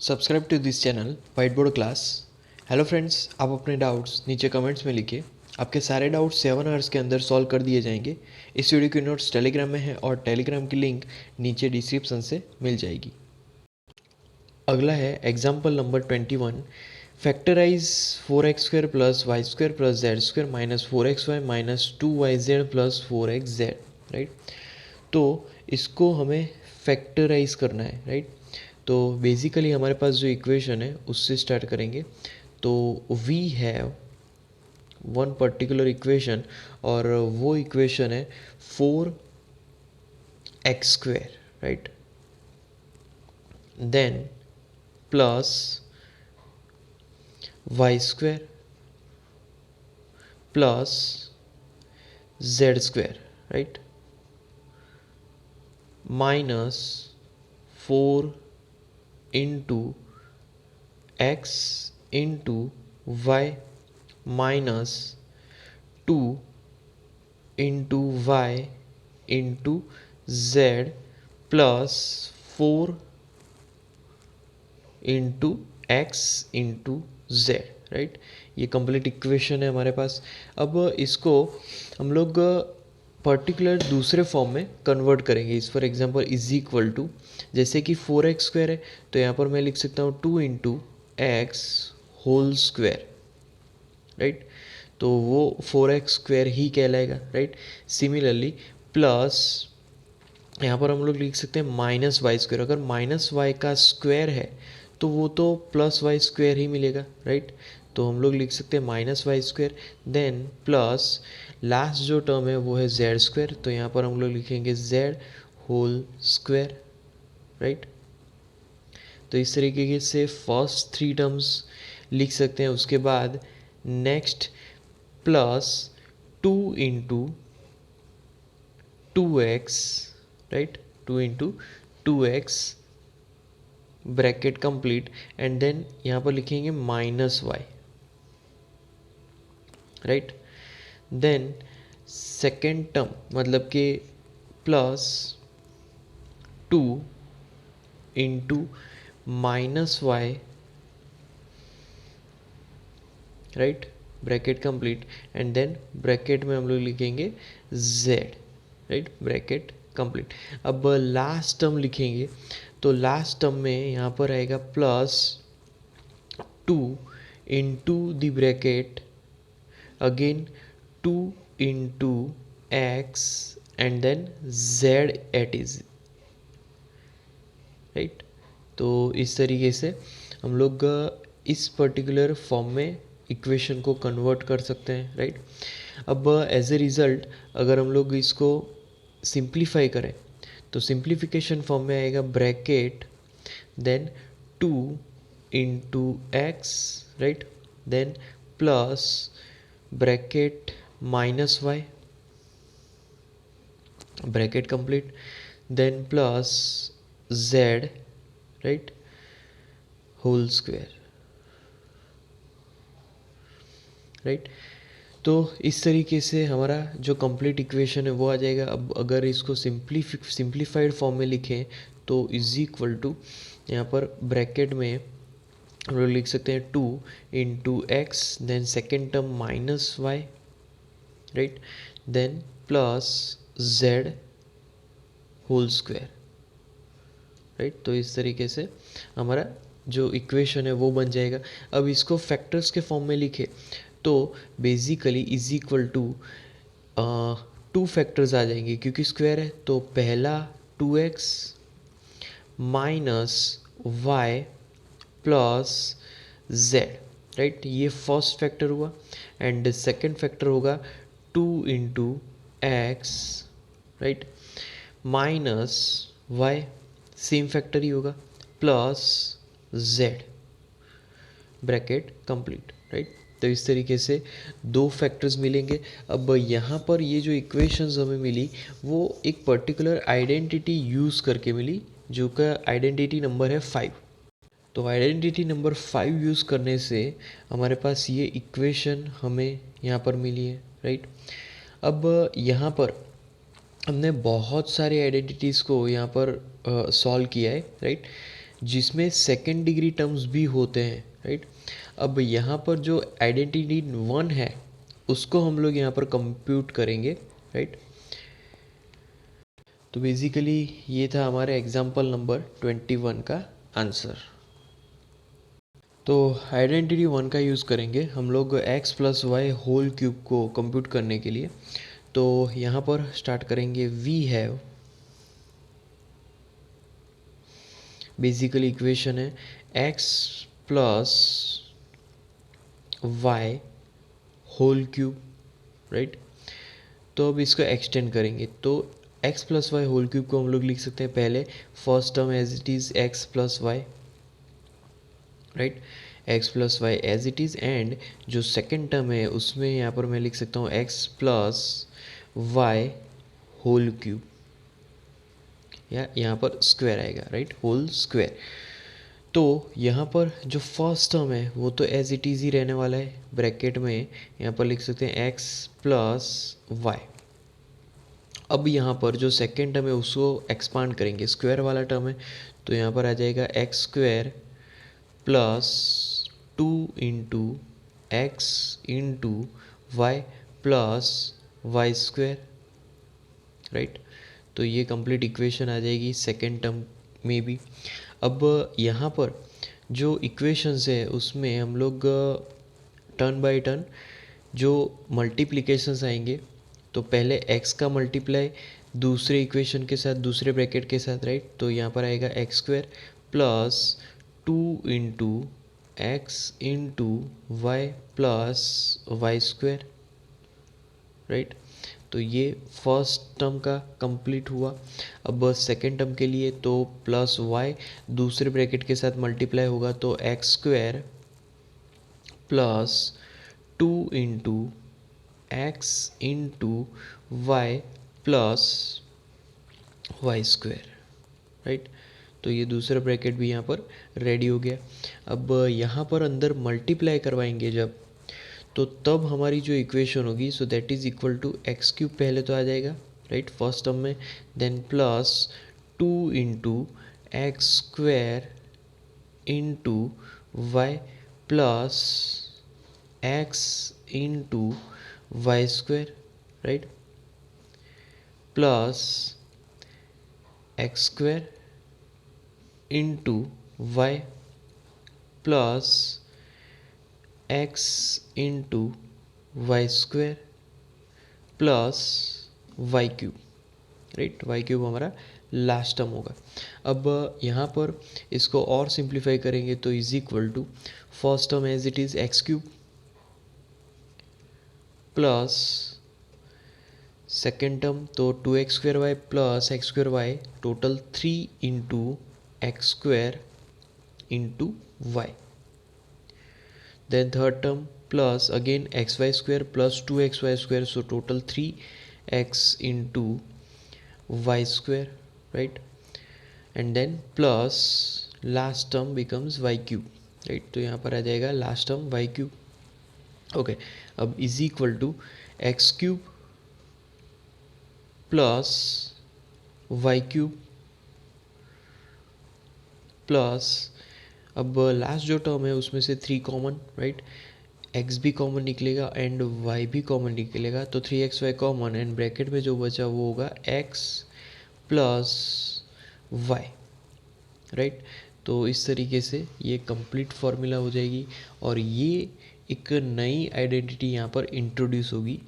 Subscribe to this channel white board class. Hello friends, आप अपने doubts नीचे comments में लिखिए। आपके सारे डाउट्स 7 आवर्स के अंदर सॉल्व कर दिए जाएंगे। इस वीडियो की नोट्स टेलीग्राम में है और टेलीग्राम की लिंक नीचे डिस्क्रिप्शन से मिल जाएगी। अगला है example number 21। Factorize 4x² plus Y square plus z square minus 4xy minus 2yz plus 4xz। Right, तो इसको हमें फैक्टराइज करना है। राइट, तो बेसिकली हमारे पास जो इक्वेशन है उससे स्टार्ट करेंगे। तो we have one particular equation और वो इक्वेशन है 4x²। Right, then plus Y square plus z square. Right, minus 4 into x into y minus 2 into y into z plus 4 into x into z. Right, ये complete equation है हमारे पास। अब इसको हम लोग पर्टिकुलर दूसरे फॉर्म में कन्वर्ट करेंगे। इस for example is equal to, जैसे कि 4x² है तो यहाँ पर मैं लिख सकता हूँ 2 into x whole square. Right, तो वो 4x² ही कहलाएगा। राइट, सिमिलरली प्लस यहाँ पर हम लोग लिख सकते हैं माइनस वाई स्क्वायर। अगर माइनस वाई का स्क्वायर है तो वो तो प्लस वाई स्क्वायर ही मिलेगा। राइट, तो हम लोग लिख सकते हैं minus y square, then plus last जो टर्म है वो है जेड स्क्वायर, तो यहाँ पर हम लोग लिखेंगे जेड होल स्क्वायर। राइट, तो इस तरीके से फर्स्ट 3 टर्म्स लिख सकते हैं। उसके बाद next plus 2 into 2x। Right, 2 into 2x bracket complete, and then यहाँ पर लिखेंगे minus Y. Right, then second term मतलब कि plus 2 into minus Y. Right, bracket complete, and then bracket में हम लोग लिखेंगे z। Right, bracket complete. अब लास्ट टर्म लिखेंगे तो लास्ट टर्म में यहाँ पर आएगा plus 2 into the bracket again 2 into x and then z eight is. Right, तो इस तरीके से हम लोग इस पर्टिकुलर फॉर्म में इक्वेशन को कन्वर्ट कर सकते हैं। राइट, अब एज ए रिज़ल्ट अगर हम लोग इसको सिंप्लीफाई करें तो सिंप्लीफिकेशन फॉर्म में आएगा bracket then 2 into x. Right, then plus bracket minus y bracket complete, then plus z। Right, whole square. Right, तो इस तरीके से हमारा जो कंप्लीट इक्वेशन है वो आ जाएगा। अब अगर इसको सिंप्लीफाइड फॉर्म में लिखें तो इज इक्वल टू, यहाँ पर ब्रैकेट में हम लोग लिख सकते हैं 2 into x, then second term minus Y. Right, then plus z whole square. Right, तो इस तरीके से हमारा जो इक्वेशन है वो बन जाएगा। अब इसको फैक्टर्स के फॉर्म में लिखे तो basically is equal to 2 factors आ जाएंगे, क्योंकि स्क्वायर है तो पहला 2x minus Y plus Z. Right, ये फर्स्ट फैक्टर हुआ, एंड सेकंड फैक्टर होगा 2 into x. Right, minus Y same factor ही होगा plus Z bracket complete. Right, तो इस तरीके से 2 फैक्टर्स मिलेंगे। अब यहाँ पर ये जो इक्वेशंस हमें मिली वो एक पर्टिकुलर आइडेंटिटी यूज़ करके मिली, जो का आइडेंटिटी नंबर है 5। तो आइडेंटिटी नंबर 5 यूज़ करने से हमारे पास ये इक्वेशन हमें यहाँ पर मिली है। राइट, अब यहाँ पर हमने बहुत सारे आइडेंटिटीज़ को यहाँ पर सॉल्व किया है। राइट, जिसमें सेकेंड डिग्री टर्म्स भी होते हैं, राइट। अब यहाँ पर जो आइडेंटिटी 1 है उसको हम लोग यहाँ पर कंप्यूट करेंगे, राइट। तो बेसिकली ये था हमारे एग्जाम्पल नंबर 21 का आंसर। तो आइडेंटिटी 1 का यूज़ करेंगे हम लोग x plus y whole cube को कंप्यूट करने के लिए। तो यहाँ पर स्टार्ट करेंगे वी हैव, बेसिकली इक्वेशन है x plus y whole cube, right. तो अब इसको एक्सटेंड करेंगे तो x plus y whole cube को हम लोग लिख सकते हैं पहले first term as it is x plus y, right, x plus y as it is, and जो सेकेंड टर्म है उसमें यहाँ पर मैं लिख सकता हूँ x plus y whole cube, या यहाँ पर स्क्वायर आएगा, राइट, होल स्क्वायर। तो यहाँ पर जो फर्स्ट टर्म है वो तो एज इट इज़ ही रहने वाला है, ब्रैकेट में यहाँ पर लिख सकते हैं x प्लस वाई। अब यहाँ पर जो सेकेंड टर्म है उसको एक्सपांड करेंगे, स्क्वायर वाला टर्म है, तो यहाँ पर आ जाएगा x square plus 2 into x into y plus Y square, right. तो ये कंप्लीट इक्वेशन आ जाएगी सेकेंड टर्म में भी। अब यहाँ पर जो इक्वेशंस है उसमें हम लोग टर्न बाय टर्न जो मल्टीप्लिकेशंस आएंगे, तो पहले x का मल्टीप्लाई दूसरे इक्वेशन के साथ दूसरे ब्रैकेट के साथ, राइट। तो यहाँ पर आएगा x square plus 2 into x into y plus Y square, right. तो ये फर्स्ट टर्म का कंप्लीट हुआ। अब सेकेंड टर्म के लिए तो प्लस वाई दूसरे ब्रैकेट के साथ मल्टीप्लाई होगा, तो x square plus 2 into x into y plus Y square, right. तो ये दूसरा ब्रैकेट भी यहाँ पर रेडी हो गया। अब यहाँ पर अंदर मल्टीप्लाई करवाएंगे जब, तो तब हमारी जो इक्वेशन होगी so that is equal to x cube पहले तो आ जाएगा, राइट, फर्स्ट टर्म में, then plus 2 into x square into y plus x into Y square, right, plus x square into y plus x into Y square plus Y cube, right. Y cube हमारा last term होगा। अब यहाँ पर इसको और simplify करेंगे तो is equal to first term as it is x cube plus second term तो 2x square Y plus x square Y, total 3 into x square into Y, then third term plus again X Y square plus 2xy square, so total 3x into Y square, right, and then plus last term becomes Y cube, right. तो यहाँ पर आ जाएगा last term Y cube, okay. अब is equal to x cube plus Y cube plus, अब last जो term है उसमें से 3 कॉमन, राइट, x भी कॉमन निकलेगा एंड y भी कॉमन निकलेगा, तो 3xy कॉमन एंड ब्रैकेट में जो बचा वो होगा x प्लस वाई, राइट। तो इस तरीके से ये कंप्लीट फार्मूला हो जाएगी और ये एक नई आइडेंटिटी यहाँ पर इंट्रोड्यूस होगी।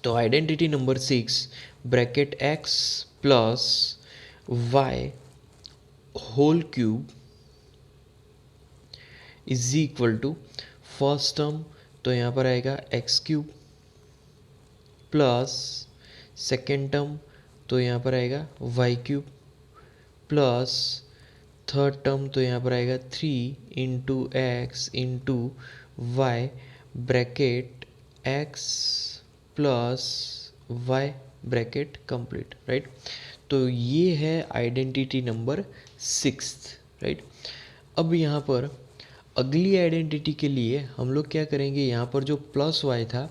तो identity number 6 bracket x plus y whole cube is equal to first term तो यहाँ पर आएगा x cube plus second term तो यहाँ पर आएगा y cube plus third term तो यहाँ पर आएगा 3 into x into y bracket x plus y bracket complete, right. तो ये है आइडेंटिटी नंबर 6, राइट। अब यहाँ पर अगली आइडेंटिटी के लिए हम लोग क्या करेंगे, यहाँ पर जो प्लस वाई था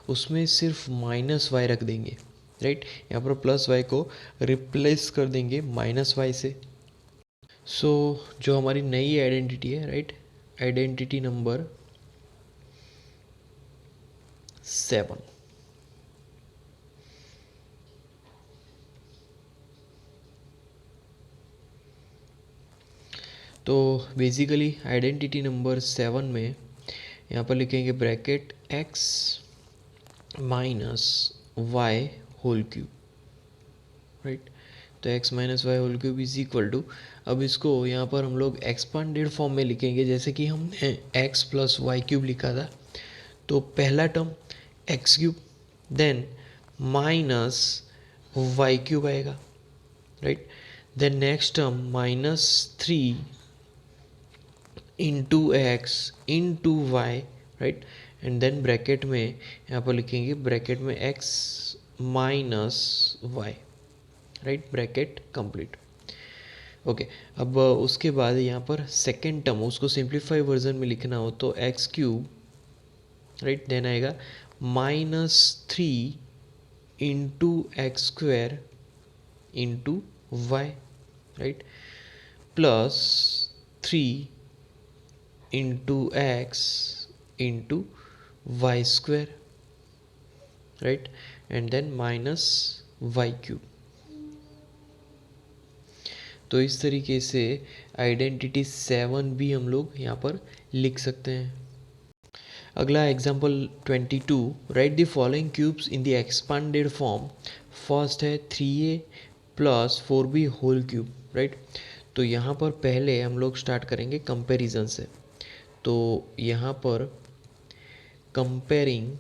उसमें सिर्फ माइनस वाई रख देंगे, राइट। यहाँ पर प्लस वाई को रिप्लेस कर देंगे माइनस वाई से। सो जो हमारी नई आइडेंटिटी है, राइट, आइडेंटिटी नंबर 7, तो बेसिकली आइडेंटिटी नंबर 7 में यहाँ पर लिखेंगे bracket x minus y whole cube, right. तो x minus y whole cube is equal to, अब इसको यहाँ पर हम लोग एक्सपांडेड फॉर्म में लिखेंगे, जैसे कि हमने x प्लस वाई क्यूब लिखा था। तो पहला term X cube, then minus Y cube आएगा, right. Then next term minus 3 into x into Y, right. And then bracket में यहाँ पर लिखेंगे ब्रैकेट में x minus Y, right, bracket complete. Okay, अब उसके बाद यहाँ पर सेकेंड टर्म, उसको सिंप्लीफाई वर्जन में लिखना हो तो एक्स क्यूब, राइट, देन आएगा -3 into x square into Y, right, plus 3 into x into Y square, right, and then minus Y cube. तो इस तरीके से आइडेंटिटी 7 भी हम लोग यहाँ पर लिख सकते हैं। अगला example 22, right the following cubes in the expanded form. First है 3a plus 4b whole cube, right. तो यहाँ पर पहले हम लोग स्टार्ट करेंगे कंपैरिजन से। तो यहाँ पर comparing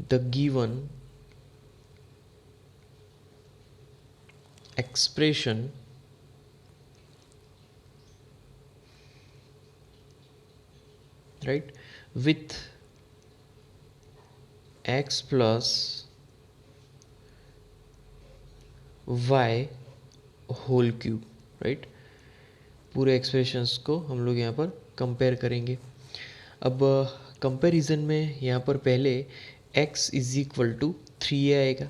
the given expression right with x plus y whole cube, right. पूरे एक्सप्रेशंस को हम लोग यहाँ पर कंपेयर करेंगे। अब कंपैरिजन में यहाँ पर पहले x is equal to 3a आएगा,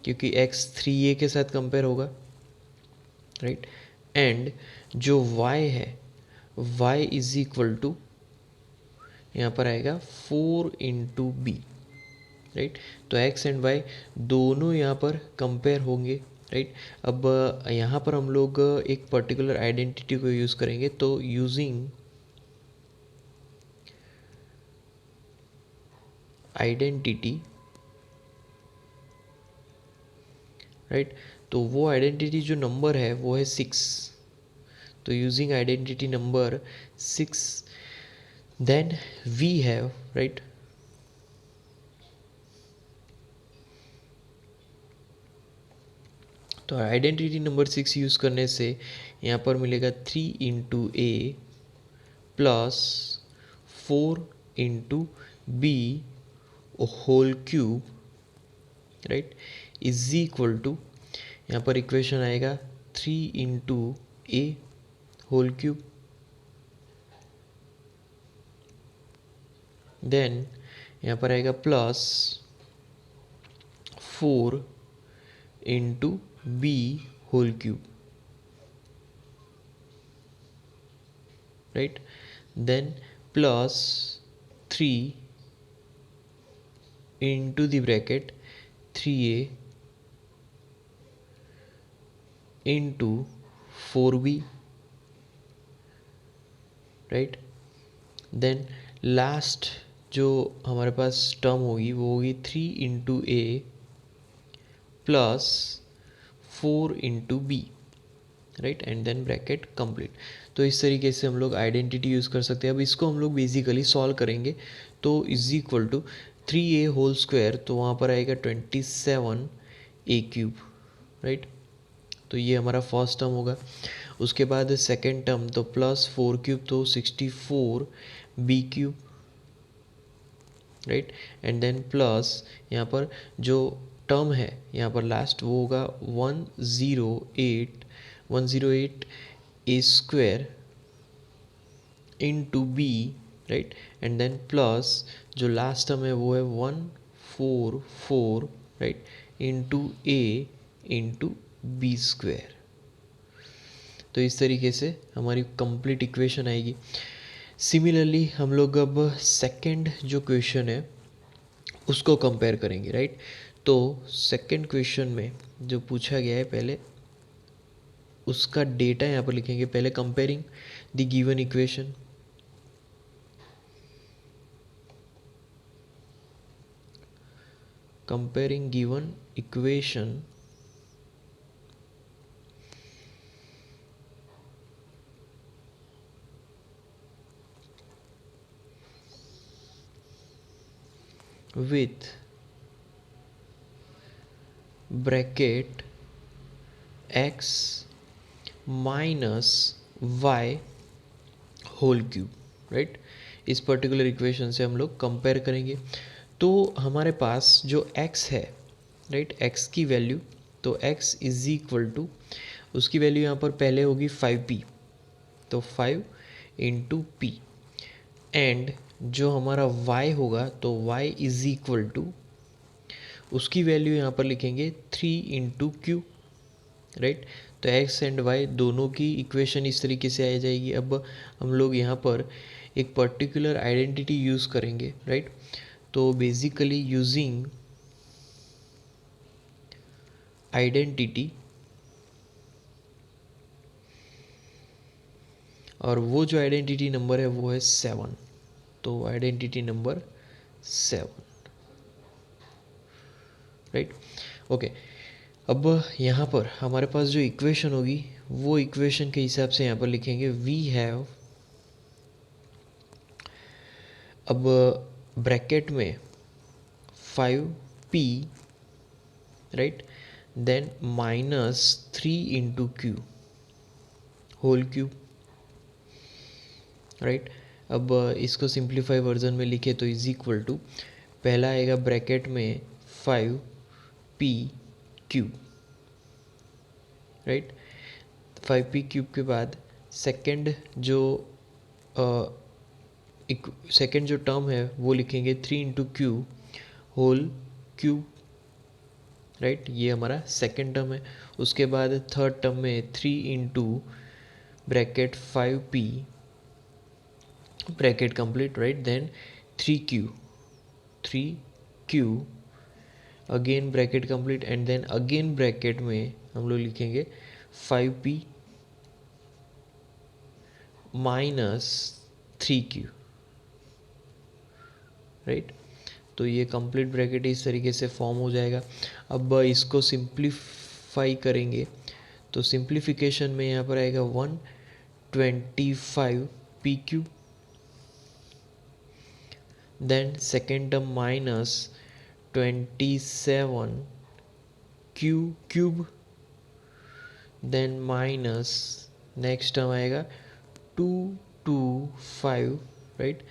क्योंकि x 3a के साथ कंपेयर होगा, राइट। एंड जो y है, y इज इक्वल टू यहाँ पर आएगा 4 इंटू बी, राइट। तो x एंड y दोनों यहाँ पर कंपेयर होंगे, राइट। अब यहाँ पर हम लोग एक पर्टिकुलर आइडेंटिटी को यूज़ करेंगे। तो यूजिंग आइडेंटिटी, राइट, तो वो आइडेंटिटी जो नंबर है वो है 6। तो using identity number 6 then we have, right, तो आइडेंटिटी नंबर 6 यूज़ करने से यहाँ पर मिलेगा 3 into a plus 4 into b whole cube, right, is equal to, यहाँ पर इक्वेशन आएगा 3 into a whole cube, then यहाँ पर आएगा plus 4 into b whole cube, right, then plus 3 into the bracket 3a into 4b, right. Then last जो हमारे पास term होगी वो होगी 3 into a plus 4 into B, right, and then bracket complete. तो इस तरीके से हम लोग आइडेंटिटी यूज़ कर सकते हैं। अब इसको हम लोग बेसिकली सॉल्व करेंगे। तो is equal to 3a whole square, तो वहाँ पर आएगा 27a क्यूब, राइट। तो ये हमारा फर्स्ट टर्म होगा। उसके बाद सेकेंड टर्म, तो प्लस 4 क्यूब तो 64b cube, right, and then plus यहाँ पर जो टर्म है यहाँ पर लास्ट वो होगा 108 A square into B, right, and then plus जो लास्ट टर्म है वो है 144, right, into A into B square. तो इस तरीके से हमारी कंप्लीट इक्वेशन आएगी। सिमिलरली हम लोग अब सेकंड जो क्वेश्चन है उसको कंपेयर करेंगे, राइट। तो सेकंड क्वेश्चन में जो पूछा गया है पहले उसका डेटा यहाँ पर लिखेंगे। पहले comparing the given equation, comparing given equation with bracket x minus y whole cube, right. इस पर्टिकुलर इक्वेशन से हम लोग कंपेयर करेंगे। तो हमारे पास जो x है, राइट, x की वैल्यू, तो x इज इक्वल टू, उसकी वैल्यू यहाँ पर पहले होगी 5p, तो 5 इंटू पी, एंड जो हमारा y होगा तो y इज इक्वल टू, उसकी वैल्यू यहाँ पर लिखेंगे 3 इंटू क्यू, राइट। तो x एंड y दोनों की इक्वेशन इस तरीके से आ जाएगी। अब हम लोग यहाँ पर एक पर्टिकुलर आइडेंटिटी यूज़ करेंगे, राइट। तो बेसिकली यूजिंग आइडेंटिटी, और वो जो आइडेंटिटी नंबर है वो है 7, तो आइडेंटिटी नंबर 7, राइट। ओके, अब यहाँ पर हमारे पास जो इक्वेशन होगी वो इक्वेशन के हिसाब से यहाँ पर लिखेंगे वी हैव, अब ब्रैकेट में 5p, right, then minus 3 into q whole cube, right. अब इसको सिंप्लीफाई वर्जन में लिखे तो इज इक्वल टू, पहला आएगा ब्रैकेट में 5p cube, right. 5p cube के बाद सेकंड जो टर्म है वो लिखेंगे 3 into q whole cube, right. ये हमारा सेकंड टर्म है। उसके बाद थर्ड टर्म में 3 into bracket 5p bracket complete, right, then 3q again bracket complete, and then again bracket में हम लोग लिखेंगे 5p माइनस 3q, राइट। तो ये कंप्लीट ब्रैकेट इस तरीके से फॉर्म हो जाएगा। अब इसको सिंप्लीफाई करेंगे तो सिंप्लीफिकेशन में यहाँ पर आएगा 125p cube, then second term minus 27q cube, then minus next term आएगा 225, right,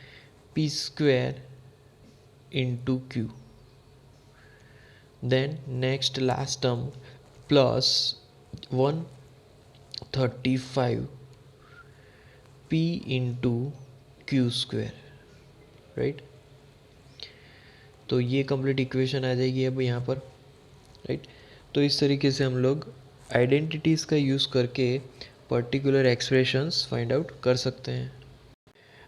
p square into q, then next last term plus 135p into q square, right. तो ये कंप्लीट इक्वेशन आ जाएगी अब यहाँ पर, राइट। तो इस तरीके से हम लोग आइडेंटिटीज़ का यूज़ करके पर्टिकुलर एक्सप्रेशंस फाइंड आउट कर सकते हैं।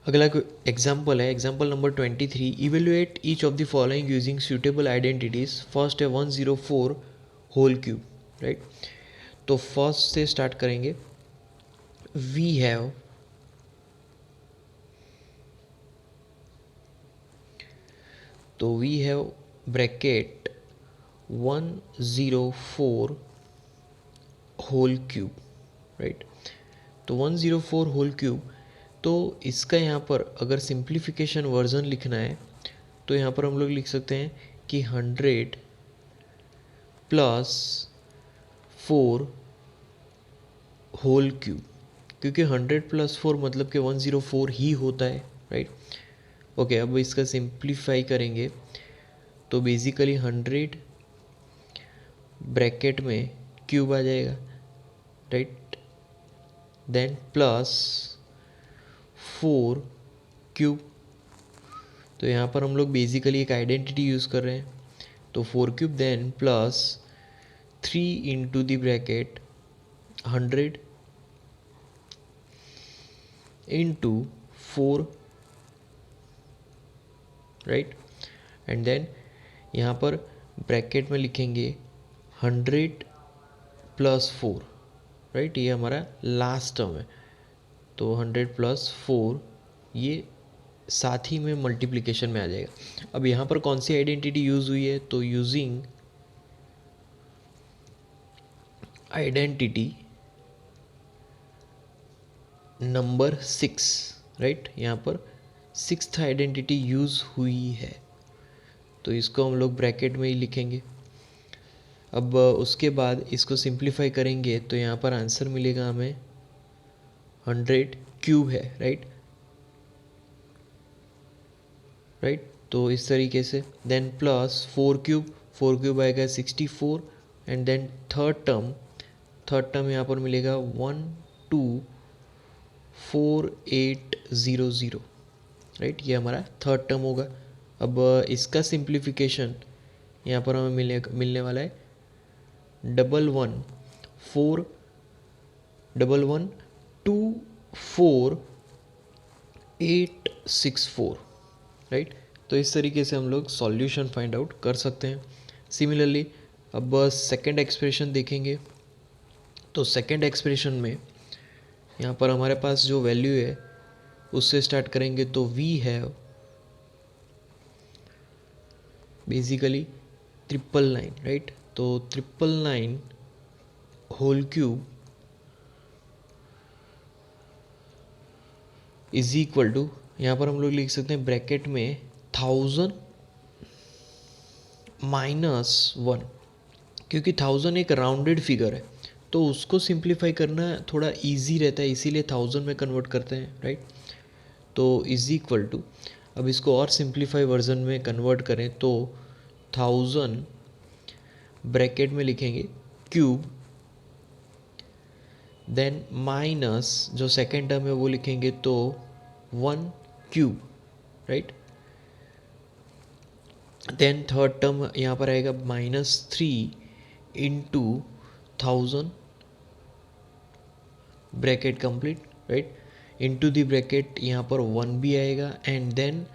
अगला एग्जाम्पल है, example number 23, evaluate each of the following using suitable identities. First है 104 होल क्यूब, राइट। तो फर्स्ट से स्टार्ट करेंगे। We have bracket 104 whole cube, right. तो 104 होल क्यूब, तो इसका यहाँ पर अगर सिंप्लीफिकेशन वर्जन लिखना है तो यहाँ पर हम लोग लिख सकते हैं कि 100 प्लस 4 होल क्यूब, क्योंकि 100 प्लस 4 मतलब कि 104 ही होता है, राइट। ओके, अब इसका सिंप्लीफाई करेंगे तो बेसिकली 100 ब्रैकेट में क्यूब आ जाएगा, राइट, देन प्लस 4 क्यूब। तो यहाँ पर हम लोग बेसिकली एक आइडेंटिटी यूज़ कर रहे हैं, तो 4 cube then plus 3 into the bracket 100 into 4, right, and then यहाँ पर ब्रैकेट में लिखेंगे 100 प्लस 4, राइट, ये हमारा लास्ट टर्म है, तो 100 प्लस 4 ये साथ ही में मल्टीप्लिकेशन में आ जाएगा। अब यहाँ पर कौन सी आइडेंटिटी यूज़ हुई है, तो यूजिंग आइडेंटिटी नंबर 6, राइट, यहाँ पर 6th आइडेंटिटी यूज़ हुई है, तो इसको हम लोग ब्रैकेट में ही लिखेंगे। अब उसके बाद इसको सिंप्लीफाई करेंगे तो यहाँ पर आंसर मिलेगा हमें 100 क्यूब है, राइट, तो इस तरीके से देन प्लस 4 क्यूब आएगा 64, एंड देन थर्ड टर्म यहाँ पर मिलेगा 124,800, राइट, ये हमारा थर्ड टर्म होगा। अब इसका सिंप्लीफिकेशन यहाँ पर हमें मिलने वाला है 11,4,124,864, राइट, तो इस तरीके से हम लोग सॉल्यूशन फाइंड आउट कर सकते हैं। सिमिलरली अब सेकंड एक्सप्रेशन देखेंगे, तो सेकंड एक्सप्रेशन में यहाँ पर हमारे पास जो वैल्यू है उससे स्टार्ट करेंगे, तो v है बेसिकली 999, राइट, तो 999 whole cube is equal to, यहाँ पर हम लोग लिख सकते हैं ब्रैकेट में 1000 माइनस 1, क्योंकि 1000 एक राउंडेड फिगर है तो उसको सिंप्लीफाई करना थोड़ा इजी रहता है, इसीलिए 1000 में कन्वर्ट करते हैं, राइट, तो इज इक्वल टू, अब इसको और सिंप्लीफाई वर्जन में कन्वर्ट करें तो 1000 ब्रैकेट में लिखेंगे क्यूब, देन माइनस जो सेकेंड टर्म है वो लिखेंगे तो 1 cube, right, then third term यहाँ पर आएगा -3 into 1000 bracket complete, right, into the bracket यहाँ पर 1 भी आएगा, एंड देन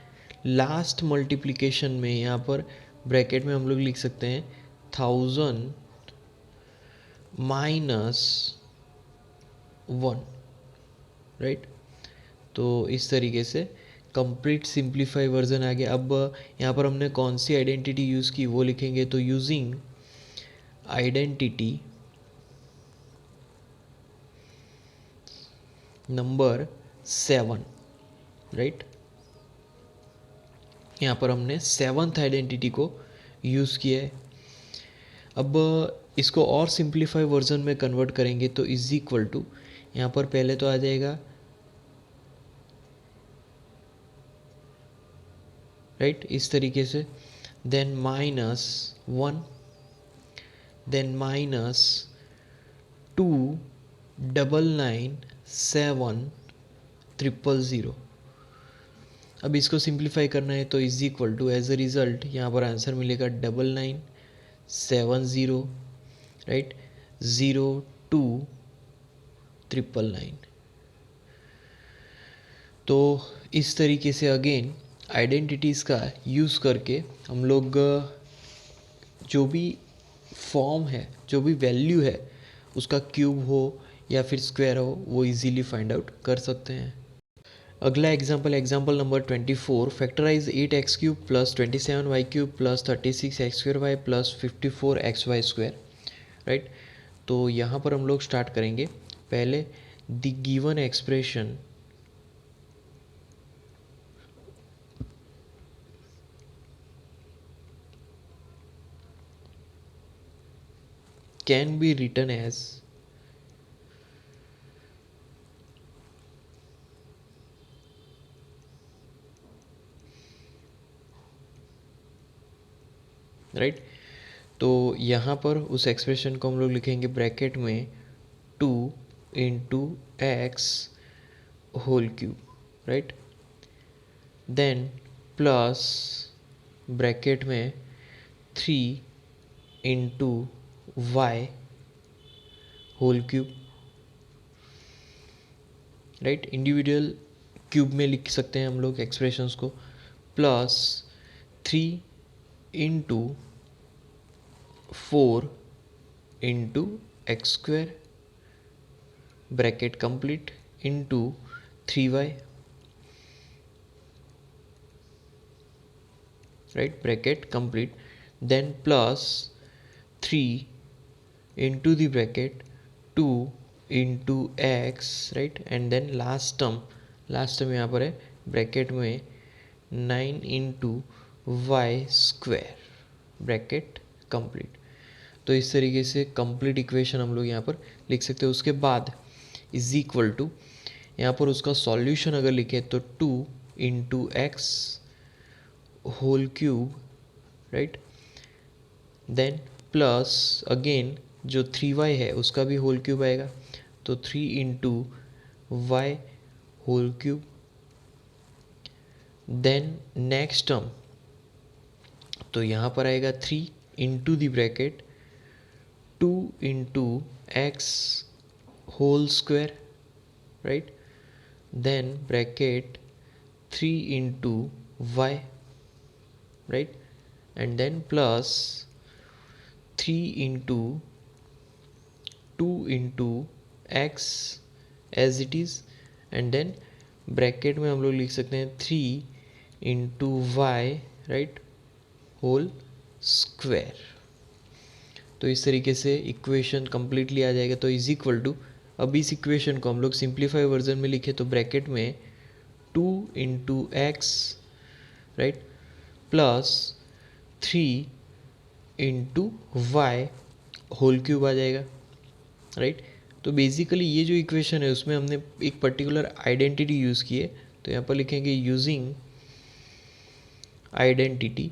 लास्ट मल्टीप्लिकेशन में यहाँ पर ब्रैकेट में हम लोग लिख सकते हैं 1000 माइनस 1, राइट, तो इस तरीके से कंप्लीट सिंप्लीफाई वर्जन आ गया। अब यहाँ पर हमने कौन सी आइडेंटिटी यूज़ की वो लिखेंगे, तो यूजिंग आइडेंटिटी नंबर 7, राइट, यहाँ पर हमने 7th आइडेंटिटी को यूज़ किया है। अब इसको और सिंप्लीफाई वर्जन में कन्वर्ट करेंगे तो इज इक्वल टू, यहाँ पर पहले तो आ जाएगा, राइट, इस तरीके से, देन -1, देन -2,997,000। अब इसको सिंप्लीफाई करना है तो is equal to, as a result यहाँ पर आंसर मिलेगा 9970, राइट, 02,999। तो इस तरीके से अगेन आइडेंटिटीज़ का यूज़ करके हम लोग जो भी फॉर्म है, जो भी वैल्यू है, उसका क्यूब हो या फिर स्क्वायर हो, वो इजीली फाइंड आउट कर सकते हैं। अगला example number 24, factorize 8x³ plus 27y³ plus 36x² plus 54xy², right, तो यहाँ पर हम लोग स्टार्ट करेंगे पहले the given expression can be written as right, तो यहाँ पर उस एक्सप्रेशन को हम लोग लिखेंगे ब्रैकेट में 2 into x whole cube, right, then plus bracket में 3 into Y whole cube, right, individual cube में लिख सकते हैं हम लोग एक्सप्रेशंस को, plus 3 into 4 into x square bracket complete into 3y, right, bracket complete, then plus 3 into the bracket 2 into x, right, and then last term यहाँ पर है ब्रैकेट में 9 into y square bracket complete. तो इस तरीके से complete equation हम लोग यहाँ पर लिख सकते हैं। उसके बाद इज इक्वल टू यहाँ पर उसका सॉल्यूशन अगर लिखे तो 2 into x whole cube, right, then plus again जो 3y है उसका भी होल क्यूब आएगा, तो 3 into Y whole cube, then next term तो यहाँ पर आएगा 3 into the bracket 2 into x whole square, right, then bracket 3 into y, right, and then plus 3 into 2 into x as it is, and then bracket में हम लोग लिख सकते हैं 3 into y, right, whole square. तो इस तरीके से इक्वेशन कंप्लीटली आ जाएगा। तो इज इक्वल टू, अब इस इक्वेशन को हम लोग सिंप्लीफाई वर्जन में लिखे तो ब्रैकेट में 2 into x, right, plus 3 into Y whole cube आ जाएगा, राइट। तो बेसिकली ये जो इक्वेशन है उसमें हमने एक पर्टिकुलर आइडेंटिटी यूज़ की है, तो यहाँ पर लिखेंगे यूजिंग आइडेंटिटी,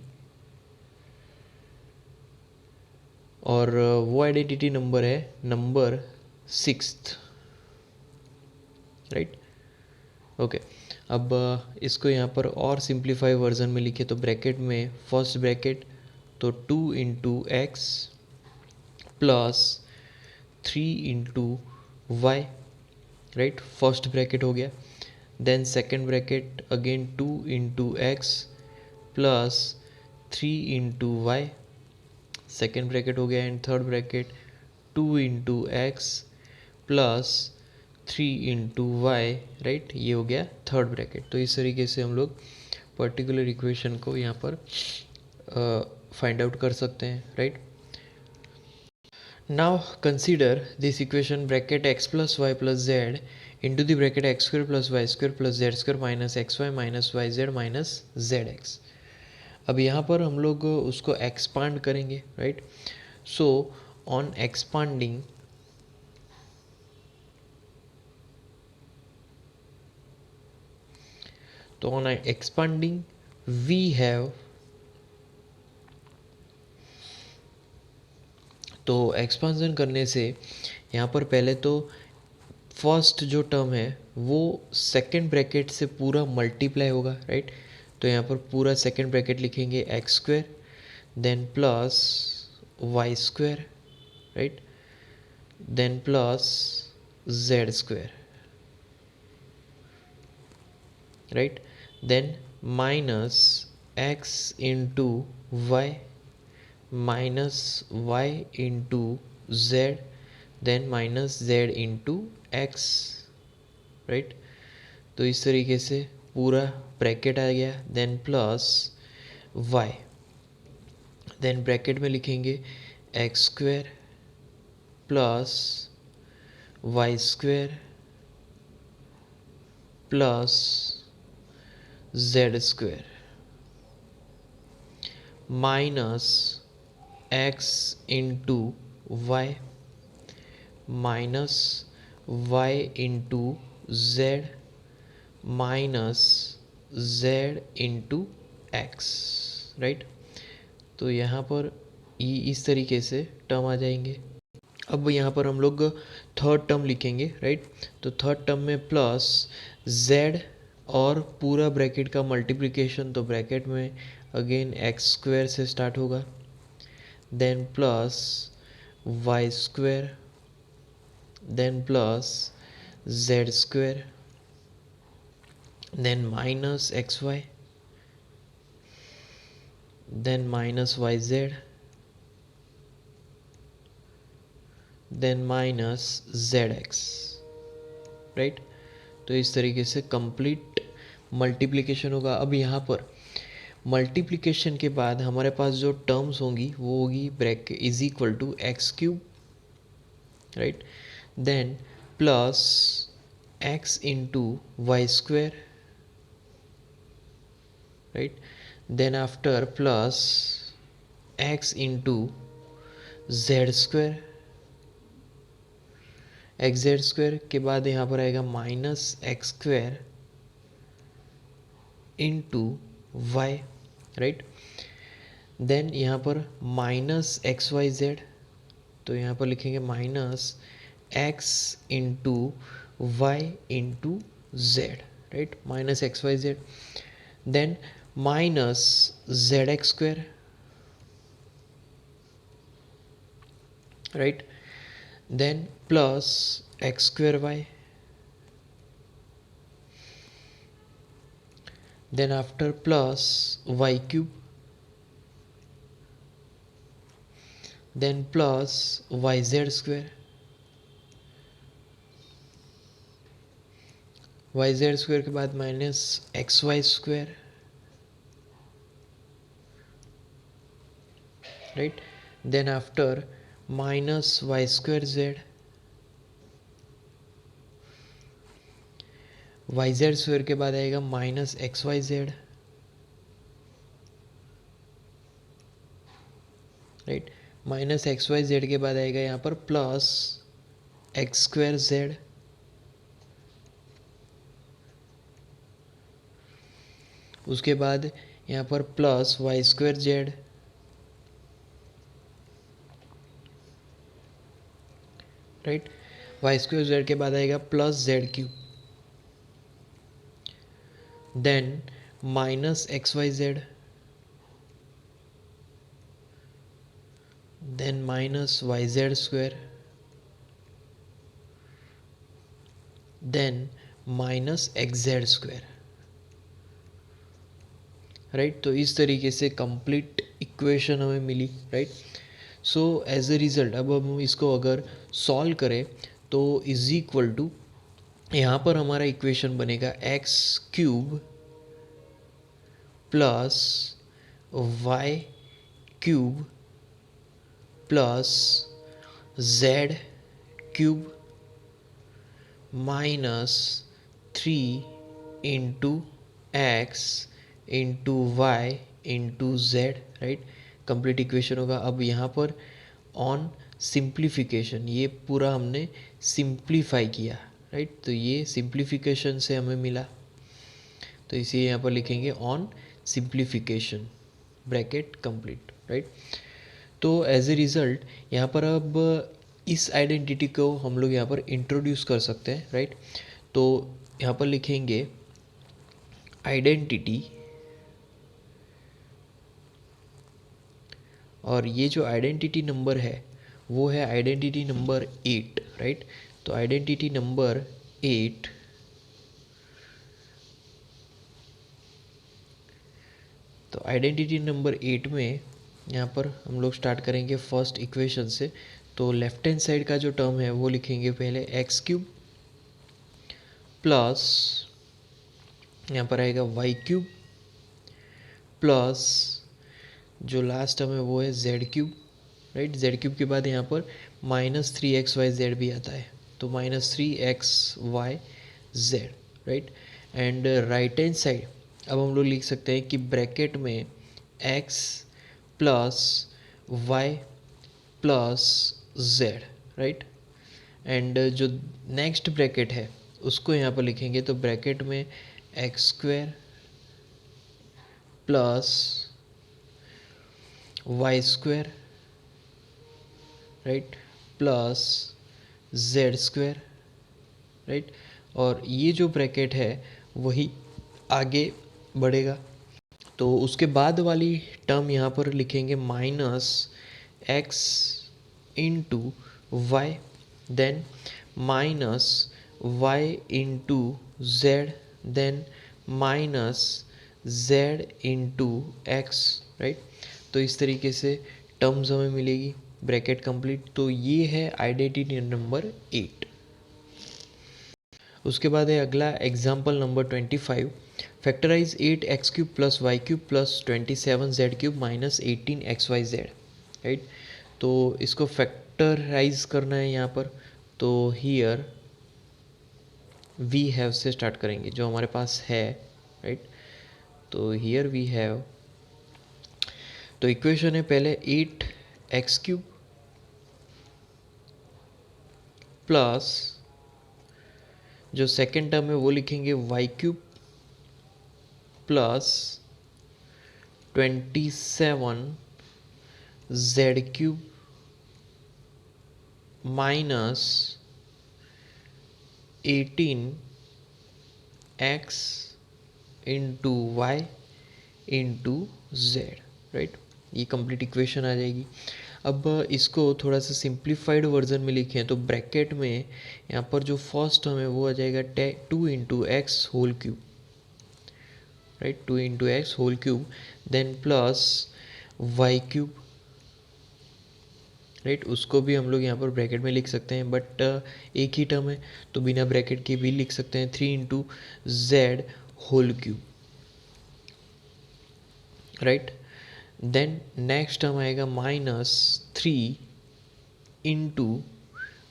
और वो आइडेंटिटी नंबर है नंबर 6th, राइट, ओके। अब इसको यहाँ पर और सिंप्लीफाई वर्जन में लिखे तो ब्रैकेट में फर्स्ट ब्रैकेट तो 2 into x plus 3 into Y, right, first bracket हो गया, then second bracket again 2 into x plus 3 into y, second bracket हो गया, and third bracket 2 into x plus 3 into Y, right, ये हो गया third bracket. तो इस तरीके से हम लोग पर्टिकुलर इक्वेशन को यहाँ पर फाइंड आउट कर सकते हैं, right. Now consider this equation bracket x plus y plus z into the bracket x square plus Y square plus z square minus x y minus Y z minus z x. अब यहाँ पर हम लोग उसको expand करेंगे, right. So on expanding तो on expanding we have, तो expansion करने से यहाँ पर पहले तो फर्स्ट जो टर्म है वो सेकेंड ब्रैकेट से पूरा मल्टीप्लाई होगा, राइट। तो यहाँ पर पूरा सेकेंड ब्रैकेट लिखेंगे x square then plus Y square, right, then plus z square, right, then minus x into y minus y into z then minus z into x, right. तो इस तरीके से पूरा ब्रैकेट आ गया, then plus y, then bracket में लिखेंगे x square plus Y square plus z square minus x into y minus y into z minus z into x, right. तो यहाँ पर ये इस तरीके से टर्म आ जाएंगे। अब यहाँ पर हम लोग थर्ड टर्म लिखेंगे, राइट। तो थर्ड टर्म में प्लस जेड और पूरा ब्रैकेट का मल्टीप्लिकेशन, तो ब्रैकेट में अगेन एक्स स्क्वायर से स्टार्ट होगा, then plus Y square then plus z square then minus x y then minus Y Z then minus z x, right. तो इस तरीके से कंप्लीट मल्टीप्लिकेशन होगा। अब यहाँ पर मल्टीप्लिकेशन के बाद हमारे पास जो टर्म्स होंगी वो होगी bracket is equal to x cube, right, then plus x into Y square, right, then after plus x into z square, x Z square के बाद यहाँ पर आएगा minus x square into Y, right, then यहाँ पर minus x Y Z, तो यहाँ पर लिखेंगे minus x into y into z, right, minus x Y Z, then minus z x square, right, then plus x square y, then after plus y cube, then plus yz square, yz square के बाद minus x Y square, right, then after minus y square z, y Z square के बाद आएगा minus x Y z, right, minus x Y z के बाद आएगा यहाँ पर प्लस एक्स स्क्वायर जेड, उसके बाद यहाँ पर plus Y square Z, right, Y square Z के बाद आएगा plus Z cube, then minus x Y Z, then minus Y Z square, then minus X Z square, right. तो इस तरीके से कंप्लीट इक्वेशन हमें मिली, right. So as a result अब हम इसको अगर सॉल्व करें तो इज इक्वल टू यहाँ पर हमारा इक्वेशन बनेगा x cube plus Y cube plus Z cube minus 3 into x into y into z, right, complete equation होगा। अब यहाँ पर ऑन सिंप्लीफिकेशन ये पूरा हमने सिंप्लीफाई किया, राइट, तो ये सिंप्लीफिकेशन से हमें मिला, तो इसे यहाँ पर लिखेंगे on simplification bracket complete, right. तो एज ए रिज़ल्ट यहाँ पर अब इस आइडेंटिटी को हम लोग यहाँ पर इंट्रोड्यूस कर सकते हैं, राइट। तो यहाँ पर लिखेंगे आइडेंटिटी, और ये जो आइडेंटिटी नंबर है वो है आइडेंटिटी नंबर 8, राइट। तो आइडेंटिटी नंबर 8 तो आइडेंटिटी नंबर 8 में यहाँ पर हम लोग स्टार्ट करेंगे फर्स्ट इक्वेशन से। तो लेफ्ट हैंड साइड का जो टर्म है वो लिखेंगे पहले एक्स क्यूब प्लस यहाँ पर आएगा वाई क्यूब प्लस जो लास्ट टर्म है वो है Z cube, right. Z cube के बाद यहाँ पर माइनस 3 एक्स वाई जेड भी आता है, तो minus 3 x Y z, right. And right hand side अब हम लोग लिख सकते हैं कि ब्रैकेट में x plus y plus Z, right. And जो नेक्स्ट ब्रैकेट है उसको यहाँ पर लिखेंगे, तो ब्रैकेट में x square plus Y square, right, plus z square, right. और ये जो ब्रैकेट है वही आगे बढ़ेगा, तो उसके बाद वाली टर्म यहाँ पर लिखेंगे minus x into y, then minus y into z, then minus z into x, right. तो इस तरीके से टर्म्स हमें मिलेगी, ब्रैकेट कंप्लीट। तो ये है आइडेंटिटी नंबर 8। उसके बाद है अगला example number 25। Factorise 8x³ plus y³ plus 27z³ minus 18xyz, right. तो इसको फैक्टराइज करना है यहाँ पर, तो हियर वी हैव से स्टार्ट करेंगे जो हमारे पास है, राइट। तो हियर वी हैव, तो इक्वेशन है पहले 8x³ प्लस जो सेकेंड टर्म है वो लिखेंगे y³ plus 27z³ minus 18x into y into z, right. ये कंप्लीट इक्वेशन आ जाएगी। अब इसको थोड़ा सा सिंप्लीफाइड वर्जन में लिखें तो ब्रैकेट में यहाँ पर जो फर्स्ट टर्म है वो आ जाएगा 2 into x whole cube, right, 2 into x whole cube, then plus Y cube, right. उसको भी हम लोग यहाँ पर ब्रैकेट में लिख सकते हैं, बट एक ही टर्म है तो बिना ब्रैकेट के भी लिख सकते हैं, 3 into z whole cube, right. Then next term आएगा -3 into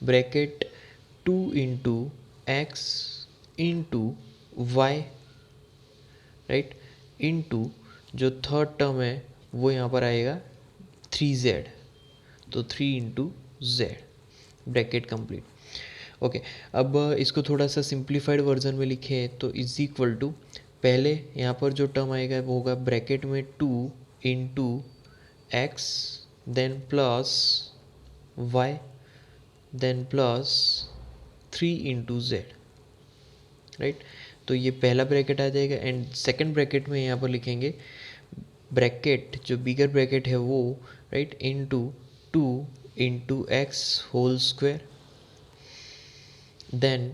bracket 2 into x into Y, right, into जो थर्ड टर्म है वो यहाँ पर आएगा 3z, तो 3 into z, bracket complete. Okay, अब इसको थोड़ा सा सिंप्लीफाइड वर्जन में लिखें तो इज इक्वल टू, पहले यहाँ पर जो टर्म आएगा वो होगा ब्रैकेट में 2 into x, then plus y, then plus 3 into z, right. तो ये पहला ब्रैकेट आ जाएगा एंड सेकंड ब्रैकेट में यहाँ पर लिखेंगे ब्रैकेट जो बिगर ब्रैकेट है वो, right, into 2 into x whole square, then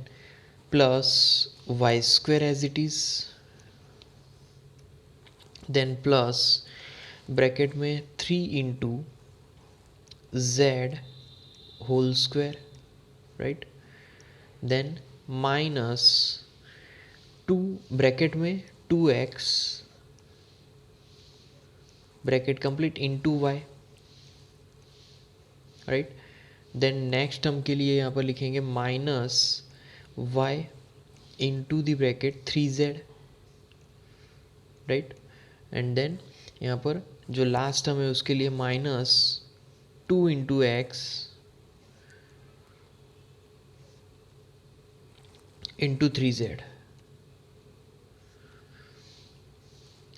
plus Y square as it is, then plus bracket में 3 into z whole square, right, then minus 2 bracket में 2x bracket complete into Y, right. Then next term के लिए यहाँ पर लिखेंगे minus y into the bracket 3z, right. And then यहाँ पर जो लास्ट टर्म है उसके लिए -2 into x into 3z,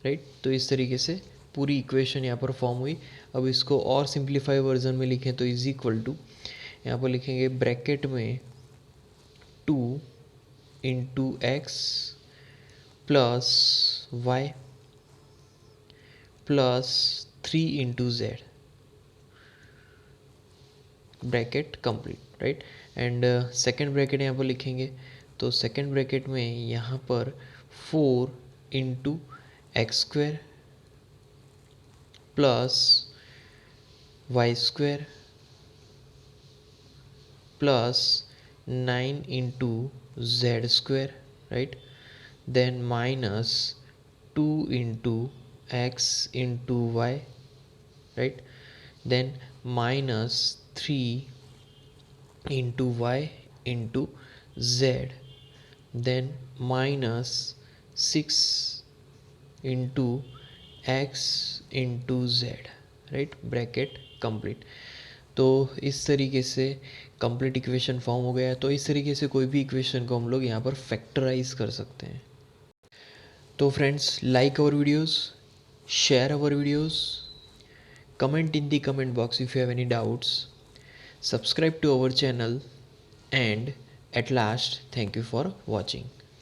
right. तो इस तरीके से पूरी इक्वेशन यहाँ पर फॉर्म हुई। अब इसको और सिंप्लीफाई वर्जन में लिखें तो इज इक्वल टू, यहाँ पर लिखेंगे ब्रैकेट में 2 into x plus y plus 3 into z, bracket complete, right. And second bracket यहाँ पर लिखेंगे तो सेकेंड ब्रैकेट में यहाँ पर 4 into x square plus Y square plus 9 into z square, right, then minus 2 into x into Y, right, then minus 3 into y into z, then minus 6 into x into z, right, bracket complete. तो इस तरीके से complete equation form हो गया है। तो इस तरीके से कोई भी इक्वेशन को हम लोग यहाँ पर फैक्टराइज कर सकते हैं। तो friends, like our videos, share our videos, comment in the comment box if you have any doubts, subscribe to our channel, and at last, thank you for watching.